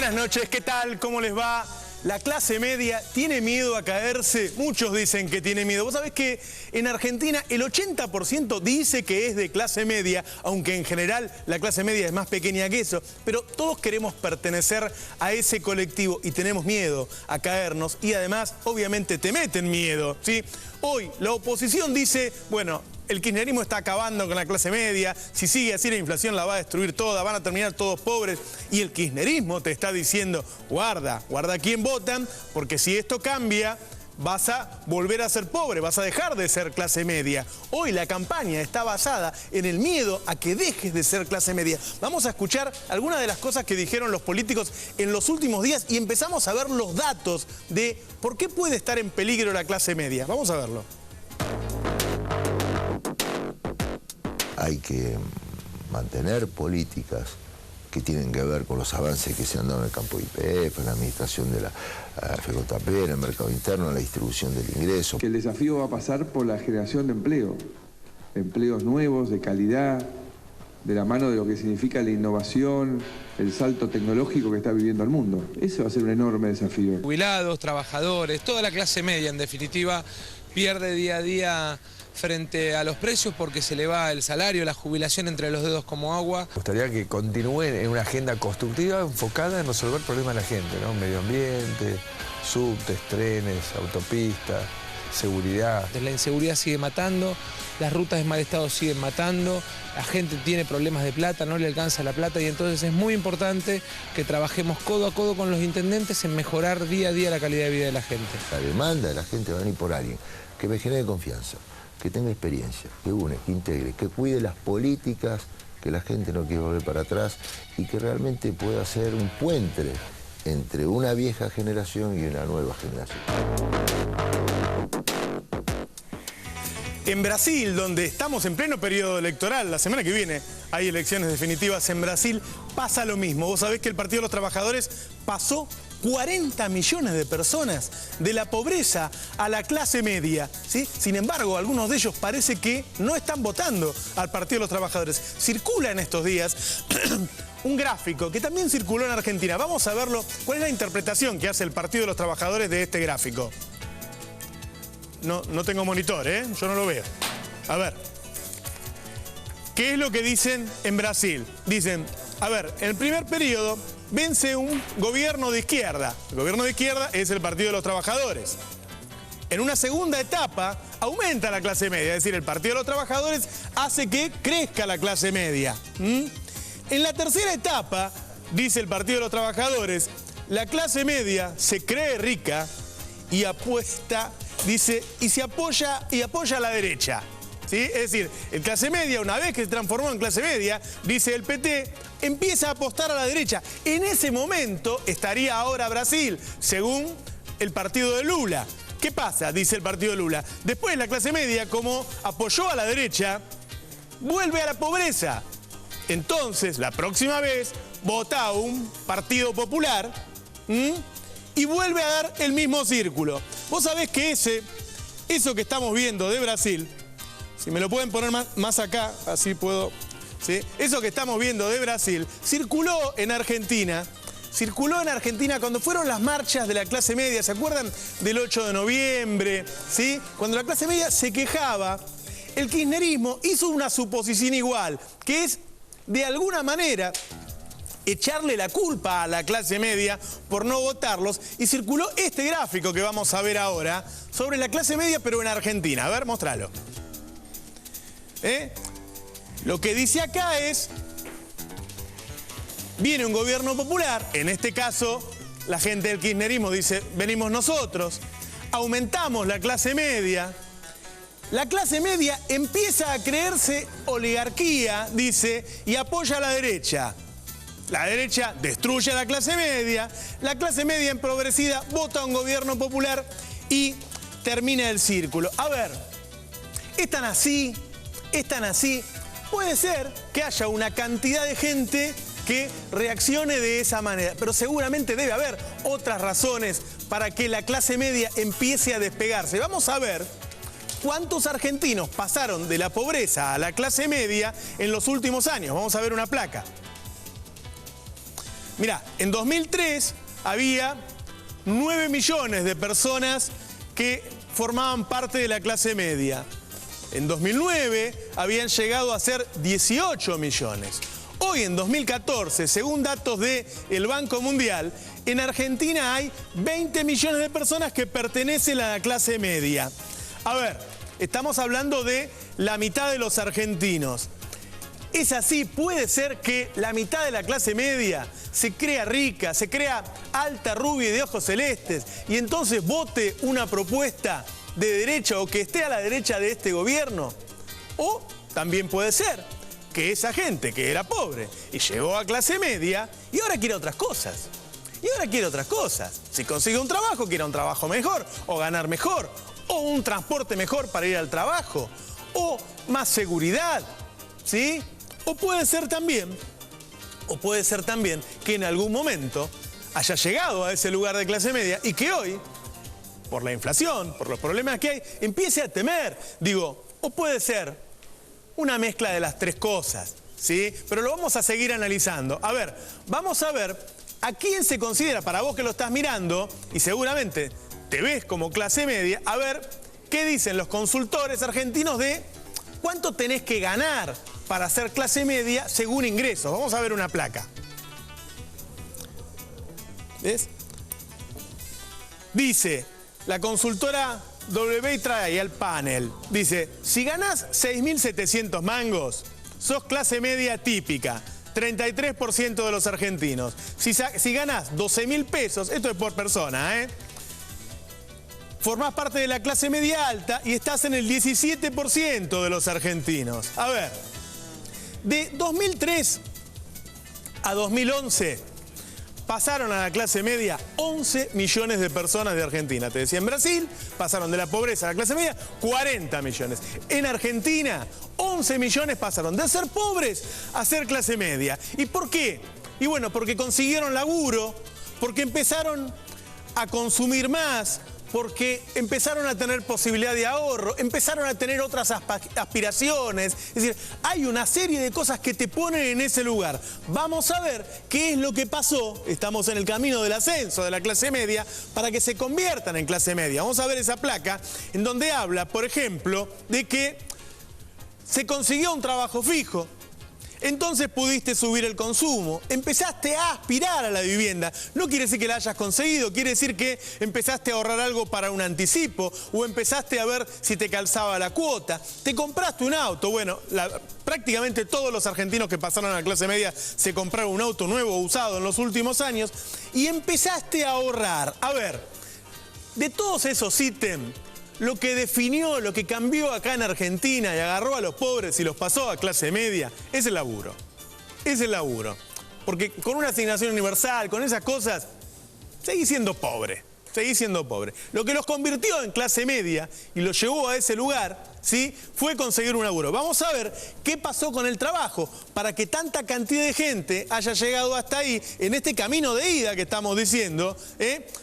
Buenas noches, ¿qué tal? ¿Cómo les va? La clase media tiene miedo a caerse. Muchos dicen que tiene miedo. Vos sabés que en Argentina el 80% dice que es de clase media, aunque en general la clase media es más pequeña que eso. Pero todos queremos pertenecer a ese colectivo y tenemos miedo a caernos. Y además, obviamente, te meten miedo, ¿sí? Hoy la oposición dice, bueno, el kirchnerismo está acabando con la clase media, si sigue así la inflación la va a destruir toda, van a terminar todos pobres. Y el kirchnerismo te está diciendo, guarda a quién votan, porque si esto cambia, vas a volver a ser pobre, vas a dejar de ser clase media. Hoy la campaña está basada en el miedo a que dejes de ser clase media. Vamos a escuchar algunas de las cosas que dijeron los políticos en los últimos días y empezamos a ver los datos de por qué puede estar en peligro la clase media. Vamos a verlo. Hay que mantener políticas que tienen que ver con los avances que se han dado en el campo de YPF, en la administración de la FJP, en el mercado interno, en la distribución del ingreso. Que el desafío va a pasar por la generación de empleo, empleos nuevos, de calidad, de la mano de lo que significa la innovación, el salto tecnológico que está viviendo el mundo. Ese va a ser un enorme desafío. Jubilados, trabajadores, toda la clase media en definitiva pierde día a día frente a los precios porque se le va el salario, la jubilación entre los dedos como agua. Me gustaría que continúen en una agenda constructiva enfocada en resolver problemas de la gente, ¿no? Medio ambiente, subtes, trenes, autopistas, seguridad. La inseguridad sigue matando, las rutas de mal estado siguen matando, la gente tiene problemas de plata, no le alcanza la plata y entonces es muy importante que trabajemos codo a codo con los intendentes en mejorar día a día la calidad de vida de la gente. La demanda de la gente va a venir por alguien que me genere confianza, que tenga experiencia, que une, que integre, que cuide las políticas, que la gente no quiere volver para atrás y que realmente pueda ser un puente entre una vieja generación y una nueva generación. En Brasil, donde estamos en pleno periodo electoral, la semana que viene hay elecciones definitivas en Brasil, pasa lo mismo. Vos sabés que el Partido de los Trabajadores pasó 40 millones de personas de la pobreza a la clase media, ¿sí? Sin embargo, algunos de ellos parece que no están votando al Partido de los Trabajadores. Circula en estos días un gráfico que también circuló en Argentina. Vamos a verlo. ¿Cuál es la interpretación que hace el Partido de los Trabajadores de este gráfico? No tengo monitor, ¿eh? Yo no lo veo. A ver. ¿Qué es lo que dicen en Brasil? Dicen, a ver, en el primer periodo vence un gobierno de izquierda. El gobierno de izquierda es el Partido de los Trabajadores. En una segunda etapa aumenta la clase media, es decir, el Partido de los Trabajadores hace que crezca la clase media. En la tercera etapa, dice el Partido de los Trabajadores, la clase media se cree rica y apuesta, dice, y apoya a la derecha. ¿Sí? Es decir, el clase media, una vez que se transformó en clase media, dice el PT, empieza a apostar a la derecha. En ese momento estaría ahora Brasil, según el partido de Lula. ¿Qué pasa? Dice el partido de Lula. Después la clase media, como apoyó a la derecha, vuelve a la pobreza. Entonces, la próxima vez, vota a un partido popular y vuelve a dar el mismo círculo. Vos sabés que eso que estamos viendo de Brasil, si me lo pueden poner más acá, así puedo, ¿sí? Eso que estamos viendo de Brasil, circuló en Argentina cuando fueron las marchas de la clase media, ¿se acuerdan del 8 de noviembre? ¿Sí? Cuando la clase media se quejaba, el kirchnerismo hizo una suposición igual, que es, de alguna manera, echarle la culpa a la clase media por no votarlos, y circuló este gráfico que vamos a ver ahora sobre la clase media, pero en Argentina. A ver, mostralo. Lo que dice acá es, viene un gobierno popular, en este caso la gente del kirchnerismo dice, venimos nosotros, aumentamos la clase media empieza a creerse oligarquía, dice, y apoya a la derecha. La derecha destruye a la clase media empobrecida vota a un gobierno popular y termina el círculo. A ver, ¿es tan así? Puede ser que haya una cantidad de gente que reaccione de esa manera, pero seguramente debe haber otras razones para que la clase media empiece a despegarse. Vamos a ver cuántos argentinos pasaron de la pobreza a la clase media en los últimos años. Vamos a ver una placa. Mirá, en 2003 había 9 millones de personas que formaban parte de la clase media. En 2009 habían llegado a ser 18 millones. Hoy, en 2014, según datos del Banco Mundial, en Argentina hay 20 millones de personas que pertenecen a la clase media. A ver, estamos hablando de la mitad de los argentinos. ¿Es así? ¿Puede ser que la mitad de la clase media se crea rica, se crea alta, rubia y de ojos celestes, y entonces vote una propuesta de derecha o que esté a la derecha de este gobierno? O también puede ser que esa gente que era pobre y llegó a clase media y ahora quiere otras cosas. Si consigue un trabajo, quiere un trabajo mejor, o ganar mejor, o un transporte mejor para ir al trabajo, o más seguridad, ¿sí? O puede ser también que en algún momento haya llegado a ese lugar de clase media y que hoy, por la inflación, por los problemas que hay, empiece a temer. Digo, o puede ser una mezcla de las tres cosas, ¿sí? Pero lo vamos a seguir analizando. A ver, vamos a ver a quién se considera, para vos que lo estás mirando, y seguramente te ves como clase media, a ver qué dicen los consultores argentinos de cuánto tenés que ganar para ser clase media según ingresos. Vamos a ver una placa. ¿Ves? Dice la consultora W trae al panel. Dice, si ganás 6.700 mangos, sos clase media típica. 33% de los argentinos. Si ganás 12.000 pesos, esto es por persona, formás parte de la clase media alta y estás en el 17% de los argentinos. A ver, de 2003 a 2011 pasaron a la clase media 11 millones de personas de Argentina. Te decía, en Brasil pasaron de la pobreza a la clase media 40 millones. En Argentina 11 millones pasaron de ser pobres a ser clase media. ¿Y por qué? Y bueno, porque consiguieron laburo, porque empezaron a consumir más, porque empezaron a tener posibilidad de ahorro, empezaron a tener otras aspiraciones. Es decir, hay una serie de cosas que te ponen en ese lugar. Vamos a ver qué es lo que pasó. Estamos en el camino del ascenso de la clase media para que se conviertan en clase media. Vamos a ver esa placa en donde habla, por ejemplo, de que se consiguió un trabajo fijo. Entonces pudiste subir el consumo, empezaste a aspirar a la vivienda. No quiere decir que la hayas conseguido, quiere decir que empezaste a ahorrar algo para un anticipo o empezaste a ver si te calzaba la cuota. Te compraste un auto. Bueno, prácticamente todos los argentinos que pasaron a la clase media se compraron un auto nuevo o usado en los últimos años y empezaste a ahorrar. A ver, de todos esos ítems, lo que definió, lo que cambió acá en Argentina y agarró a los pobres y los pasó a clase media, es el laburo. Es el laburo. Porque con una asignación universal, con esas cosas, seguís siendo pobre. Seguís siendo pobre. Lo que los convirtió en clase media y los llevó a ese lugar, ¿sí?, fue conseguir un laburo. Vamos a ver qué pasó con el trabajo para que tanta cantidad de gente haya llegado hasta ahí, en este camino de ida que estamos diciendo.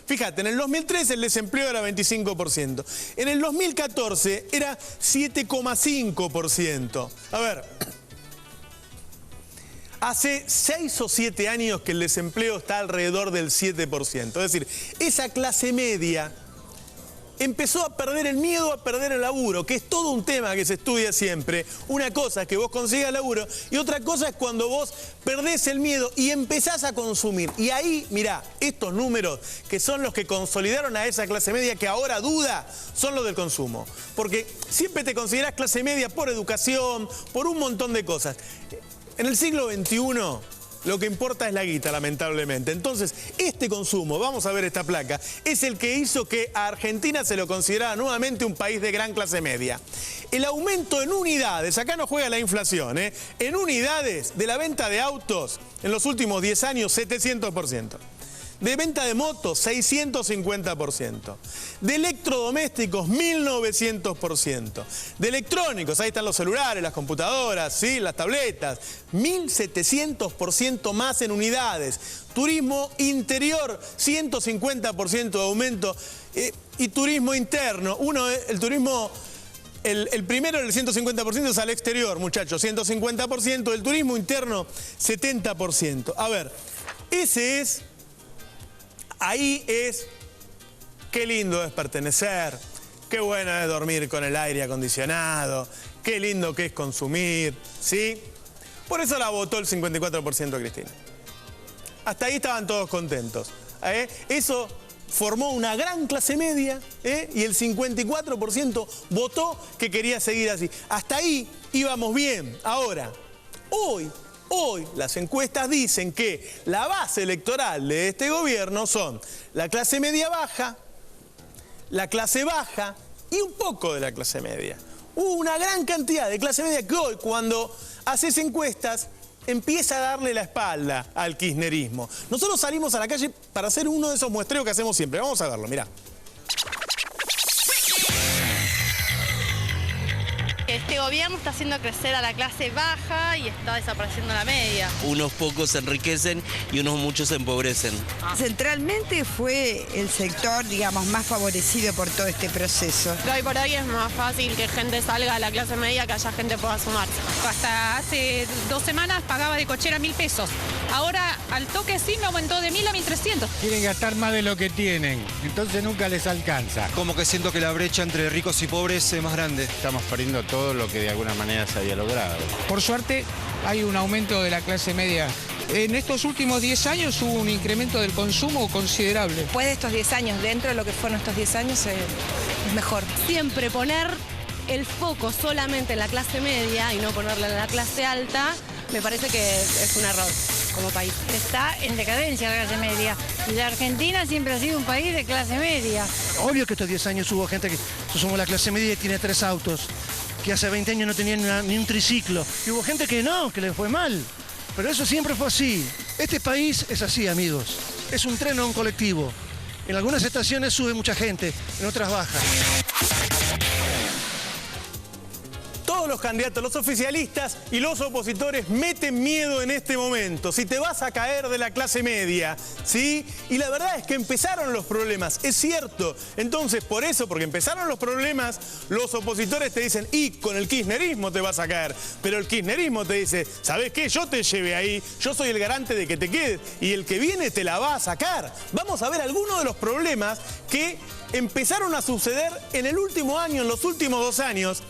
Fíjate, en el 2013 el desempleo era 25%. En el 2014 era 7,5%. A ver, hace 6 o 7 años que el desempleo está alrededor del 7%. Es decir, esa clase media empezó a perder el miedo a perder el laburo, que es todo un tema que se estudia siempre. Una cosa es que vos consigas laburo y otra cosa es cuando vos perdés el miedo y empezás a consumir. Y ahí, mirá, estos números que son los que consolidaron a esa clase media que ahora duda, son los del consumo. Porque siempre te considerás clase media por educación, por un montón de cosas. En el siglo XXI lo que importa es la guita, lamentablemente. Entonces, este consumo, vamos a ver esta placa, es el que hizo que a Argentina se lo considerara nuevamente un país de gran clase media. El aumento en unidades, acá no juega la inflación, en unidades de la venta de autos en los últimos 10 años, 700%. De venta de motos, 650%. De electrodomésticos, 1900%. De electrónicos, ahí están los celulares, las computadoras, ¿sí?, las tabletas, 1700% más en unidades. Turismo interior, 150% de aumento. Y turismo interno, el turismo... El primero, el 150%, es al exterior, muchachos, 150%. El turismo interno, 70%. A ver, Ahí es, qué lindo es pertenecer, qué bueno es dormir con el aire acondicionado, qué lindo que es consumir, ¿sí? Por eso la votó el 54% a Cristina. Hasta ahí estaban todos contentos. Eso formó una gran clase media, y el 54% votó que quería seguir así. Hasta ahí íbamos bien. Ahora, hoy las encuestas dicen que la base electoral de este gobierno son la clase media baja, la clase baja y un poco de la clase media. Hubo una gran cantidad de clase media que hoy, cuando haces encuestas, empieza a darle la espalda al kirchnerismo. Nosotros salimos a la calle para hacer uno de esos muestreos que hacemos siempre. Vamos a verlo, mirá. Este gobierno está haciendo crecer a la clase baja y está desapareciendo la media. Unos pocos se enriquecen y unos muchos se empobrecen. Centralmente fue el sector, digamos, más favorecido por todo este proceso. Hoy por hoy es más fácil que gente salga a la clase media que haya gente pueda sumarse. Hasta hace 2 semanas pagaba de cochera 1.000 pesos. Ahora al toque sí me aumentó de 1.000 a 1.300. Quieren gastar más de lo que tienen, entonces nunca les alcanza. Como que siento que la brecha entre ricos y pobres es más grande. Estamos perdiendo todo lo que de alguna manera se había logrado. Por suerte hay un aumento de la clase media. En estos últimos 10 años hubo un incremento del consumo considerable. Después de estos 10 años, dentro de lo que fueron estos 10 años, es mejor. Siempre poner el foco solamente en la clase media y no ponerle en la clase alta, me parece que es un error como país. Está en decadencia la clase media. Y la Argentina siempre ha sido un país de clase media. Obvio que estos 10 años hubo gente que se sumó a la clase media y tiene 3 autos, que hace 20 años no tenían ni un triciclo. Y hubo gente que no, que le fue mal. Pero eso siempre fue así. Este país es así, amigos. Es un tren o un colectivo. En algunas estaciones sube mucha gente, en otras baja. Todos los candidatos, los oficialistas y los opositores meten miedo en este momento. Si te vas a caer de la clase media, ¿sí? Y la verdad es que empezaron los problemas, es cierto. Entonces, por eso, porque empezaron los problemas, los opositores te dicen, y con el kirchnerismo te vas a caer. Pero el kirchnerismo te dice, ¿sabés qué? Yo te llevé ahí, yo soy el garante de que te quedes y el que viene te la va a sacar. Vamos a ver algunos de los problemas que empezaron a suceder en el último año, en los últimos 2 años,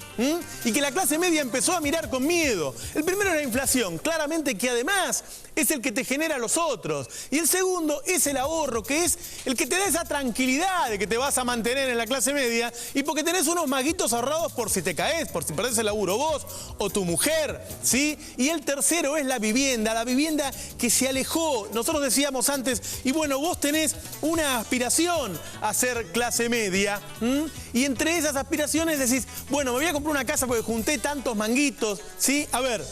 y que la clase media empezó a mirar con miedo. El primero es la inflación, claramente, que además es el que te genera los otros. Y el segundo es el ahorro, que es el que te da esa tranquilidad de que te vas a mantener en la clase media y porque tenés unos maguitos ahorrados por si te caes, por si perdés el laburo vos o tu mujer, ¿sí? Y el tercero es la vivienda que se alejó. Nosotros decíamos antes, y bueno, vos tenés una aspiración a ser clase media, y entre esas aspiraciones decís, bueno, me voy a comprar una casa porque junté tantos manguitos, ¿sí? A ver,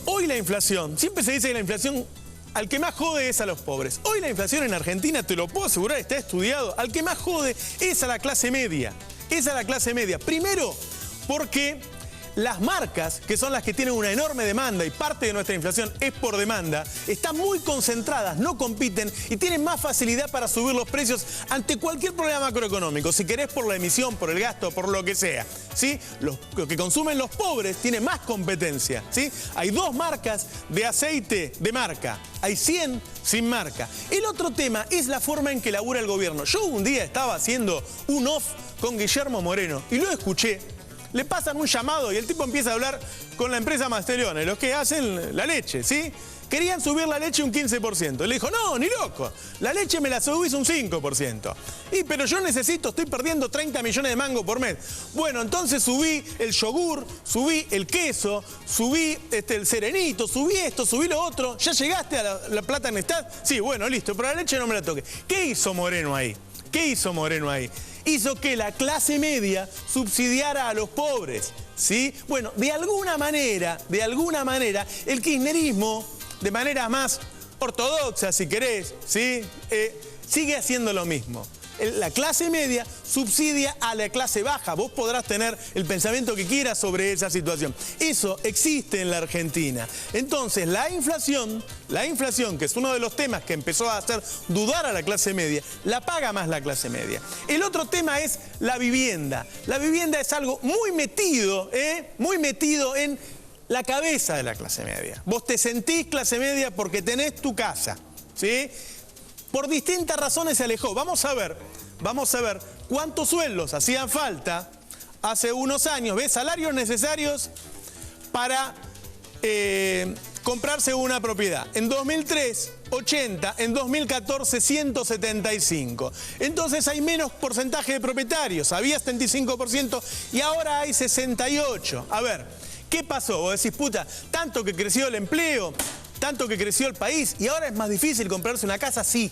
hoy la inflación, siempre se dice que la inflación al que más jode es a los pobres. Hoy la inflación en Argentina, te lo puedo asegurar, está estudiado, al que más jode es a la clase media, Primero, porque las marcas, que son las que tienen una enorme demanda y parte de nuestra inflación es por demanda, están muy concentradas, no compiten y tienen más facilidad para subir los precios ante cualquier problema macroeconómico. Si querés por la emisión, por el gasto, por lo que sea, ¿sí? Lo que consumen los pobres tiene más competencia, ¿sí? Hay 2 marcas de aceite de marca, hay 100 sin marca. El otro tema es la forma en que labura el gobierno. Yo un día estaba haciendo un off con Guillermo Moreno y lo escuché. Le pasan un llamado y el tipo empieza a hablar con la empresa Masterione, los que hacen la leche, ¿sí? Querían subir la leche un 15%. Le dijo, no, ni loco, la leche me la subís un 5%. Pero yo estoy perdiendo 30 millones de mangos por mes. Bueno, entonces subí el yogur, subí el queso, subí el serenito, subí esto, subí lo otro. ¿Ya llegaste a la plata en estado? Sí, bueno, listo, pero la leche no me la toque. ¿Qué hizo Moreno ahí? Hizo que la clase media subsidiara a los pobres, ¿sí? Bueno, de alguna manera, el kirchnerismo, de manera más ortodoxa, si querés, ¿sí? Sigue haciendo lo mismo. La clase media subsidia a la clase baja. Vos podrás tener el pensamiento que quieras sobre esa situación. Eso existe en la Argentina. Entonces, la inflación, que es uno de los temas que empezó a hacer dudar a la clase media, la paga más la clase media. El otro tema es la vivienda. La vivienda es algo muy metido en la cabeza de la clase media. Vos te sentís clase media porque tenés tu casa, ¿sí? Por distintas razones se alejó. Vamos a ver cuántos sueldos hacían falta hace unos años, ¿ves? Salarios necesarios para comprarse una propiedad. En 2003, 80, en 2014, 175. Entonces hay menos porcentaje de propietarios. Había 75% y ahora hay 68%. A ver, ¿qué pasó? Vos decís, puta, tanto que creció el empleo, tanto que creció el país y ahora es más difícil comprarse una casa. Sí,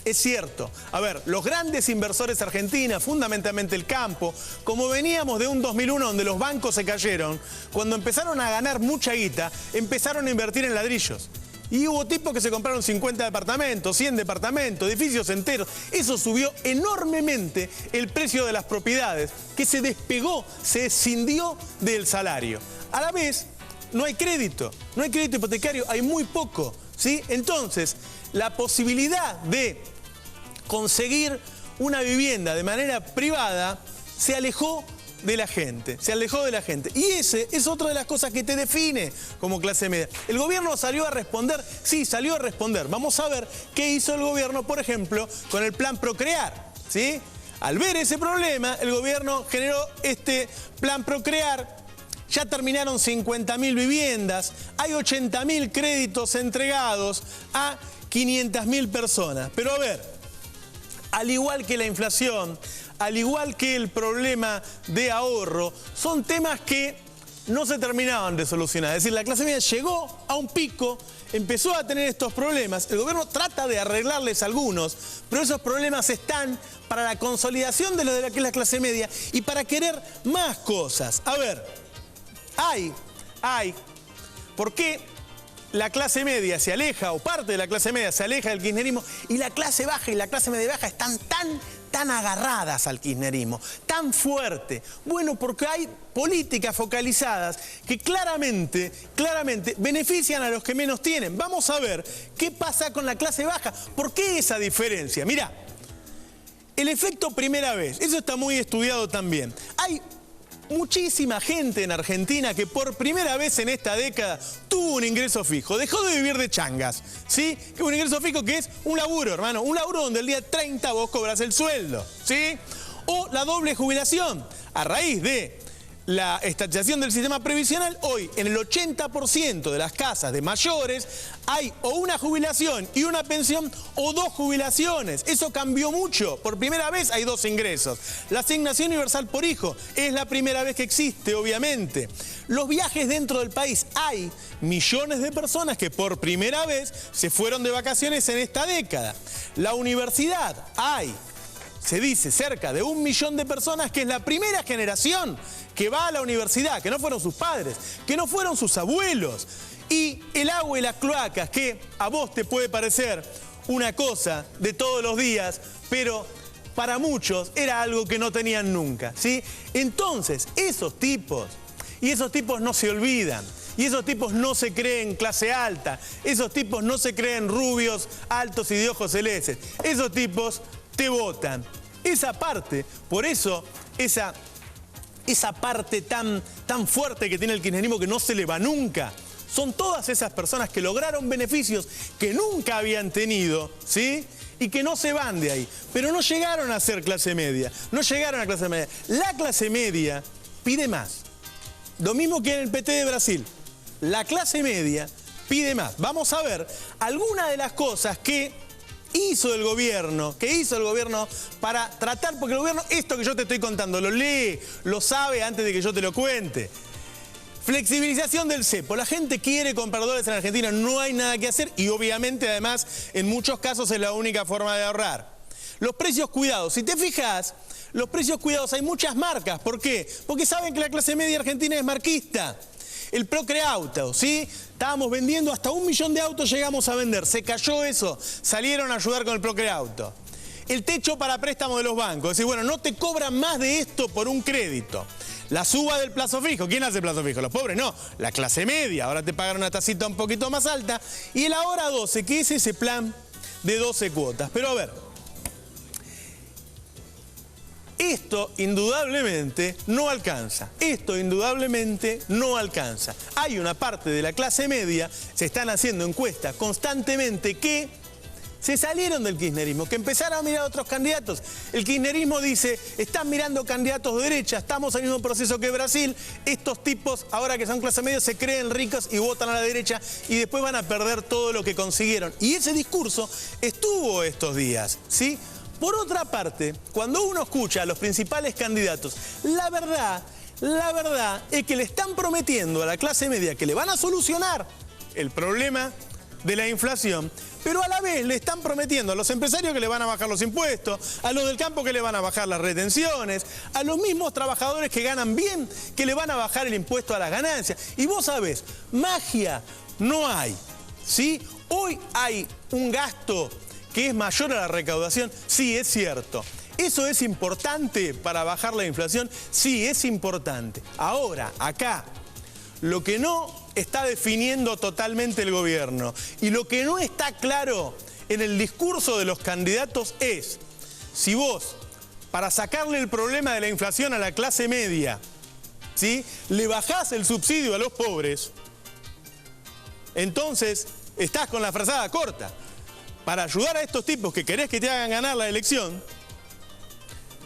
es cierto. A ver, los grandes inversores argentinos, fundamentalmente el campo, como veníamos de un 2001 donde los bancos se cayeron, cuando empezaron a ganar mucha guita, empezaron a invertir en ladrillos. Y hubo tipos que se compraron 50 departamentos, 100 departamentos, edificios enteros. Eso subió enormemente el precio de las propiedades, que se despegó, se escindió del salario. A la vez, no hay crédito hipotecario, hay muy poco, ¿sí? Entonces, la posibilidad de conseguir una vivienda de manera privada se alejó de la gente, Y ese es otra de las cosas que te define como clase media. ¿El gobierno salió a responder? Sí, salió a responder. Vamos a ver qué hizo el gobierno, por ejemplo, con el plan Procrear, ¿sí? Al ver ese problema, el gobierno generó este plan Procrear. Ya terminaron 50.000 viviendas, hay 80.000 créditos entregados a 500.000 personas. Pero a ver, al igual que la inflación, al igual que el problema de ahorro, son temas que no se terminaban de solucionar. Es decir, la clase media llegó a un pico, empezó a tener estos problemas. El gobierno trata de arreglarles algunos, pero esos problemas están para la consolidación de lo de la que es la clase media y para querer más cosas. A ver, ¿por qué la clase media se aleja, o parte de la clase media se aleja del kirchnerismo, y la clase baja y la clase media baja están tan agarradas al kirchnerismo, tan fuerte? Bueno, porque hay políticas focalizadas que claramente benefician a los que menos tienen. Vamos a ver qué pasa con la clase baja. ¿Por qué esa diferencia? Mirá, el efecto primera vez, eso está muy estudiado también. Hay muchísima gente en Argentina que por primera vez en esta década tuvo un ingreso fijo, dejó de vivir de changas, ¿sí? Que un ingreso fijo que es un laburo, hermano, un laburo donde el día 30 vos cobras el sueldo, ¿sí? O la doble jubilación, a raíz de la estatización del sistema previsional, hoy en el 80% de las casas de mayores hay o una jubilación y una pensión o dos jubilaciones. Eso cambió mucho. Por primera vez hay dos ingresos. La asignación universal por hijo es la primera vez que existe, obviamente. Los viajes dentro del país. Hay millones de personas que por primera vez se fueron de vacaciones en esta década. La universidad. Hay, se dice, cerca de 1 millón de personas que es la primera generación que va a la universidad, que no fueron sus padres, que no fueron sus abuelos. Y el agua y las cloacas, que a vos te puede parecer una cosa de todos los días, pero para muchos era algo que no tenían nunca, ¿sí? Entonces, esos tipos no se olvidan. Y esos tipos no se creen clase alta, esos tipos no se creen rubios, altos y de ojos celestes. Esos tipos te votan. Esa parte, por eso, esa parte tan fuerte que tiene el kirchnerismo que no se le va nunca, son todas esas personas que lograron beneficios que nunca habían tenido, ¿sí? Y que no se van de ahí. Pero no llegaron a ser clase media, no llegaron a clase media. La clase media pide más. Lo mismo que en el PT de Brasil. La clase media pide más. Vamos a ver algunas de las cosas que hizo el gobierno para tratar, porque el gobierno, esto que yo te estoy contando, lo lee, lo sabe antes de que yo te lo cuente. Flexibilización del cepo. La gente quiere comprar dólares en Argentina, no hay nada que hacer y obviamente además en muchos casos es la única forma de ahorrar. Los precios cuidados. Si te fijas, los precios cuidados hay muchas marcas. ¿Por qué? Porque saben que la clase media argentina es marquista. El Procreauto, ¿sí? Estábamos vendiendo hasta 1 millón de autos, llegamos a vender. Se cayó eso, salieron a ayudar con el Procreauto. El techo para préstamo de los bancos. Es decir, bueno, no te cobran más de esto por un crédito. La suba del plazo fijo. ¿Quién hace plazo fijo? Los pobres no. La clase media. Ahora te pagan una tacita un poquito más alta. Y el ahora 12, que es ese plan de 12 cuotas. Pero a ver, Esto indudablemente no alcanza. Esto indudablemente no alcanza. Hay una parte de la clase media, se están haciendo encuestas constantemente, que se salieron del kirchnerismo, que empezaron a mirar a otros candidatos. El kirchnerismo dice, están mirando candidatos de derecha, estamos en el mismo proceso que Brasil, estos tipos, ahora que son clase media, se creen ricos y votan a la derecha y después van a perder todo lo que consiguieron. Y ese discurso estuvo estos días, ¿sí? Por otra parte, cuando uno escucha a los principales candidatos, la verdad es que le están prometiendo a la clase media que le van a solucionar el problema de la inflación, pero a la vez le están prometiendo a los empresarios que le van a bajar los impuestos, a los del campo que le van a bajar las retenciones, a los mismos trabajadores que ganan bien que le van a bajar el impuesto a las ganancias. Y vos sabés, magia no hay, ¿sí? Hoy hay un gasto que es mayor a la recaudación, sí, es cierto. ¿Eso es importante para bajar la inflación? Sí, es importante. Ahora, acá, lo que no está definiendo totalmente el gobierno y lo que no está claro en el discurso de los candidatos es si vos, para sacarle el problema de la inflación a la clase media, ¿sí?, le bajás el subsidio a los pobres, entonces estás con la frazada corta. Para ayudar a estos tipos que querés que te hagan ganar la elección,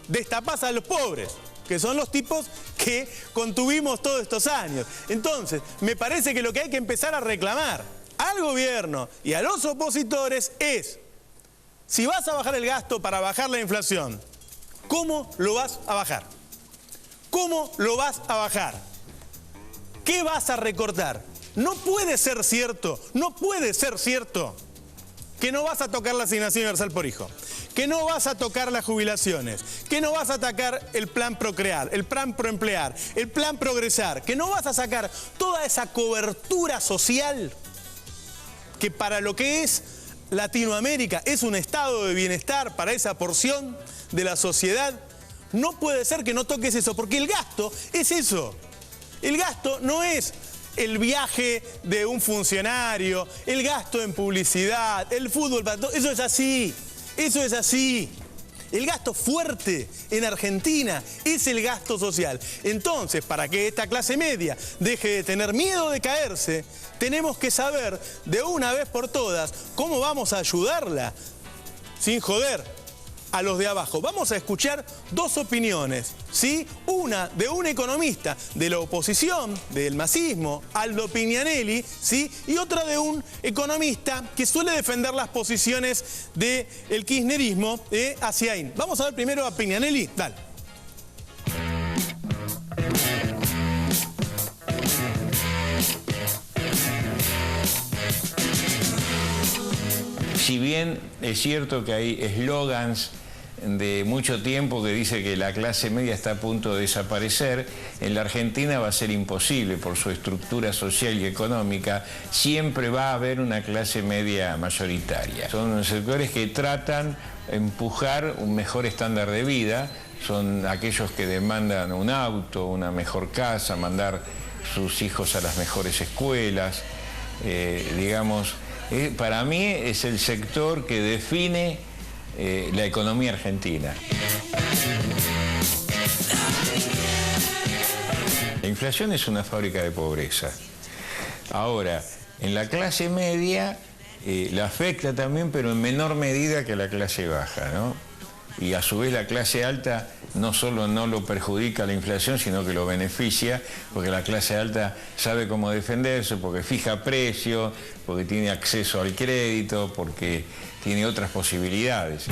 destapás a los pobres, que son los tipos que contuvimos todos estos años. Entonces, me parece que lo que hay que empezar a reclamar al gobierno y a los opositores es, si vas a bajar el gasto para bajar la inflación, ¿cómo lo vas a bajar? ¿Cómo lo vas a bajar? ¿Qué vas a recortar? No puede ser cierto que no vas a tocar la asignación universal por hijo, que no vas a tocar las jubilaciones, que no vas a atacar el plan Procrear, el plan Proemplear, el plan Progresar, que no vas a sacar toda esa cobertura social que para lo que es Latinoamérica es un estado de bienestar para esa porción de la sociedad. No puede ser que no toques eso, porque el gasto es eso. El gasto no es el viaje de un funcionario, el gasto en publicidad, el fútbol, eso es así, eso es así. El gasto fuerte en Argentina es el gasto social. Entonces, para que esta clase media deje de tener miedo de caerse, tenemos que saber de una vez por todas cómo vamos a ayudarla sin joder a los de abajo. Vamos a escuchar dos opiniones, ¿sí? Una de un economista de la oposición, del masismo, Aldo Pignanelli, ¿sí? Y otra de un economista que suele defender las posiciones del kirchnerismo hacia ahí. Vamos a ver primero a Pignanelli. Dale. Si bien es cierto que hay eslogans de mucho tiempo que dice que la clase media está a punto de desaparecer, en la Argentina va a ser imposible por su estructura social y económica. Siempre va a haber una clase media mayoritaria. Son sectores que tratan de empujar un mejor estándar de vida, son aquellos que demandan un auto, una mejor casa, mandar sus hijos a las mejores escuelas, para mí es el sector que define la economía argentina. La inflación es una fábrica de pobreza. Ahora, en la clase media la afecta también, pero en menor medida que a la clase baja, ¿no? Y a su vez la clase alta no solo no lo perjudica la inflación, sino que lo beneficia, porque la clase alta sabe cómo defenderse, porque fija precio, porque tiene acceso al crédito, porque tiene otras posibilidades.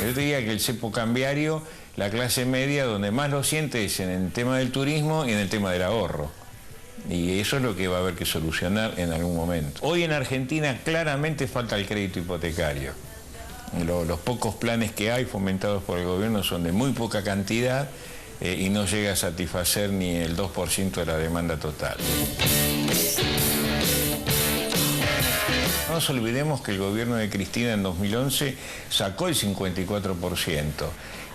Yo diría que el cepo cambiario, la clase media, donde más lo siente es en el tema del turismo y en el tema del ahorro. Y eso es lo que va a haber que solucionar en algún momento. Hoy en Argentina claramente falta el crédito hipotecario. Los pocos planes que hay fomentados por el gobierno son de muy poca cantidad y no llega a satisfacer ni el 2% de la demanda total. No nos olvidemos que el gobierno de Cristina en 2011 sacó el 54%.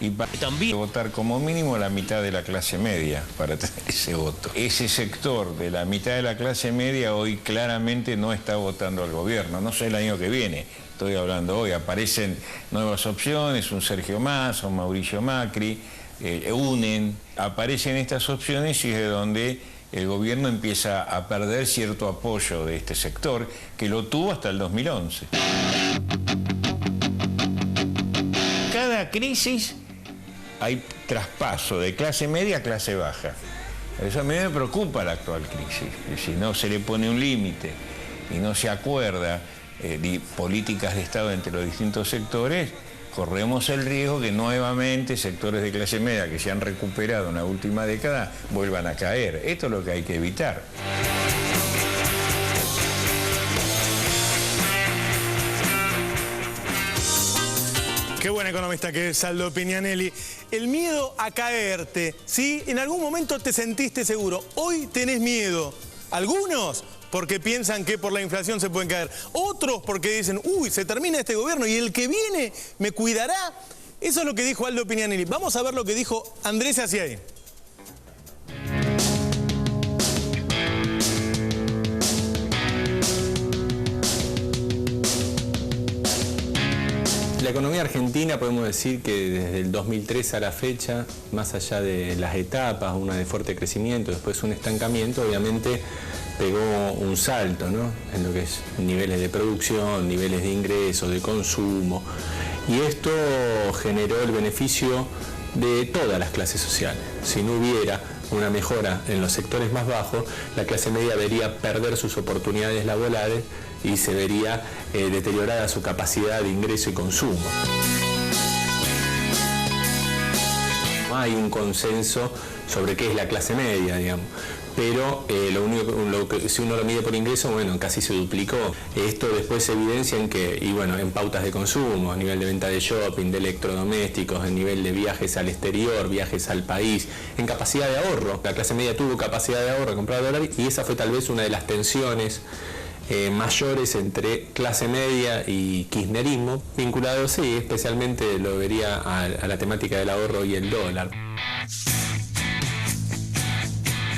Y también votar como mínimo la mitad de la clase media para tener ese voto. Ese sector de la mitad de la clase media hoy claramente no está votando al gobierno. No sé el año que viene, estoy hablando hoy. Aparecen nuevas opciones, un Sergio Massa, un Mauricio Macri, unen. Aparecen estas opciones y es de donde el gobierno empieza a perder cierto apoyo de este sector, que lo tuvo hasta el 2011. Cada crisis hay traspaso de clase media a clase baja. Eso a mí me preocupa la actual crisis. Si no se le pone un límite y no se acuerda políticas de Estado entre los distintos sectores, corremos el riesgo que nuevamente sectores de clase media que se han recuperado en la última década vuelvan a caer. Esto es lo que hay que evitar. Qué buen economista que es Aldo Pignanelli. El miedo a caerte, ¿sí? En algún momento te sentiste seguro. Hoy tenés miedo. Algunos porque piensan que por la inflación se pueden caer. Otros porque dicen, uy, se termina este gobierno y el que viene me cuidará. Eso es lo que dijo Aldo Pignanelli. Vamos a ver lo que dijo Andrés Aciaí. La economía argentina, podemos decir que desde el 2003 a la fecha, más allá de las etapas, una de fuerte crecimiento, después un estancamiento, obviamente pegó un salto, ¿no?, en lo que es niveles de producción, niveles de ingresos, de consumo, y esto generó el beneficio de todas las clases sociales. Si no hubiera una mejora en los sectores más bajos, la clase media vería perder sus oportunidades laborales y se vería deteriorada su capacidad de ingreso y consumo. No hay un consenso sobre qué es la clase media, digamos, pero si uno lo mide por ingreso, bueno, casi se duplicó. Esto después se evidencia en pautas de consumo, a nivel de venta de shopping, de electrodomésticos, en nivel de viajes al exterior, viajes al país, en capacidad de ahorro. La clase media tuvo capacidad de ahorro, de comprar dólares, y esa fue tal vez una de las tensiones mayores entre clase media y kirchnerismo, vinculados, sí, especialmente lo vería a la temática del ahorro y el dólar.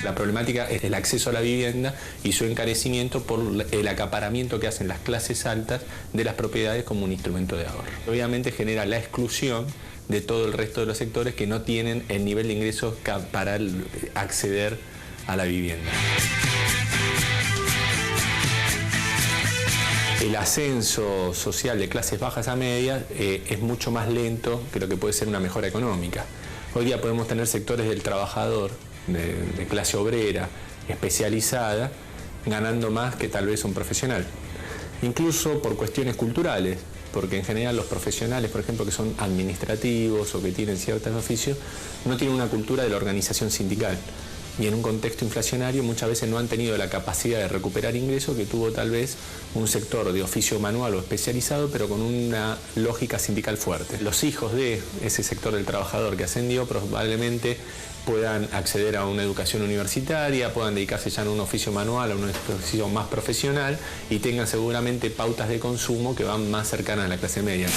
La problemática es el acceso a la vivienda y su encarecimiento por el acaparamiento que hacen las clases altas de las propiedades como un instrumento de ahorro. Obviamente genera la exclusión de todo el resto de los sectores que no tienen el nivel de ingresos para acceder a la vivienda. El ascenso social de clases bajas a medias es mucho más lento que lo que puede ser una mejora económica. Hoy día podemos tener sectores del trabajador, de clase obrera, especializada, ganando más que tal vez un profesional. Incluso por cuestiones culturales, porque en general los profesionales, por ejemplo, que son administrativos o que tienen ciertos oficios, no tienen una cultura de la organización sindical. Y en un contexto inflacionario muchas veces no han tenido la capacidad de recuperar ingresos que tuvo tal vez un sector de oficio manual o especializado, pero con una lógica sindical fuerte. Los hijos de ese sector del trabajador que ascendió probablemente puedan acceder a una educación universitaria, puedan dedicarse ya a un oficio manual, a un oficio más profesional y tengan seguramente pautas de consumo que van más cercanas a la clase media.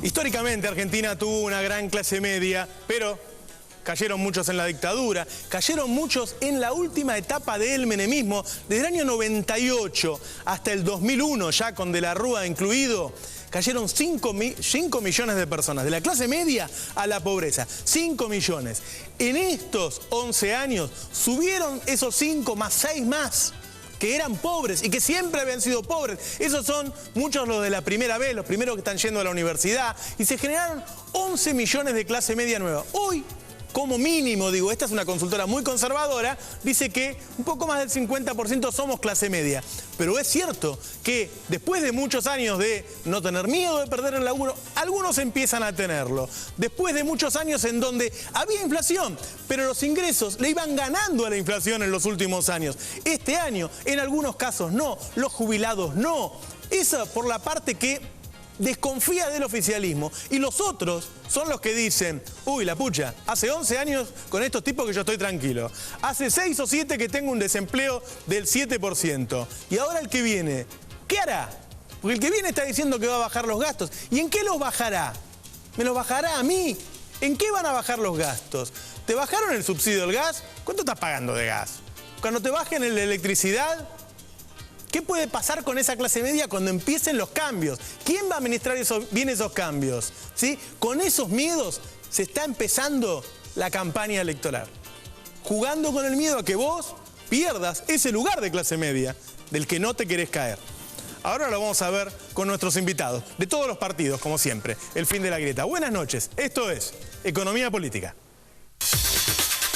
Históricamente Argentina tuvo una gran clase media, pero cayeron muchos en la dictadura, cayeron muchos en la última etapa del menemismo, desde el año 98 hasta el 2001, ya con De la Rúa incluido, cayeron 5 millones de personas, de la clase media a la pobreza, 5 millones. En estos 11 años subieron esos 5 más 6 más, que eran pobres y que siempre habían sido pobres. Esos son muchos los de la primera vez, los primeros que están yendo a la universidad, y se generaron 11 millones de clase media nueva. Hoy, como mínimo, digo, esta es una consultora muy conservadora, dice que un poco más del 50% somos clase media. Pero es cierto que después de muchos años de no tener miedo de perder el laburo, algunos empiezan a tenerlo. Después de muchos años en donde había inflación, pero los ingresos le iban ganando a la inflación en los últimos años. Este año, en algunos casos no, los jubilados no. Esa por la parte que desconfía del oficialismo, y los otros son los que dicen, uy, la pucha, hace 11 años con estos tipos que yo estoy tranquilo, hace 6 o 7 que tengo un desempleo del 7%, y ahora el que viene, ¿qué hará? Porque el que viene está diciendo que va a bajar los gastos. ¿Y en qué los bajará? ¿Me los bajará a mí? ¿En qué van a bajar los gastos? ¿Te bajaron el subsidio del gas? ¿Cuánto estás pagando de gas? Cuando te bajen el de electricidad, ¿qué puede pasar con esa clase media cuando empiecen los cambios? ¿Quién va a administrar bien esos cambios? ¿Sí? Con esos miedos se está empezando la campaña electoral. Jugando con el miedo a que vos pierdas ese lugar de clase media del que no te querés caer. Ahora lo vamos a ver con nuestros invitados, de todos los partidos, como siempre, el fin de la grieta. Buenas noches, esto es Economía Política.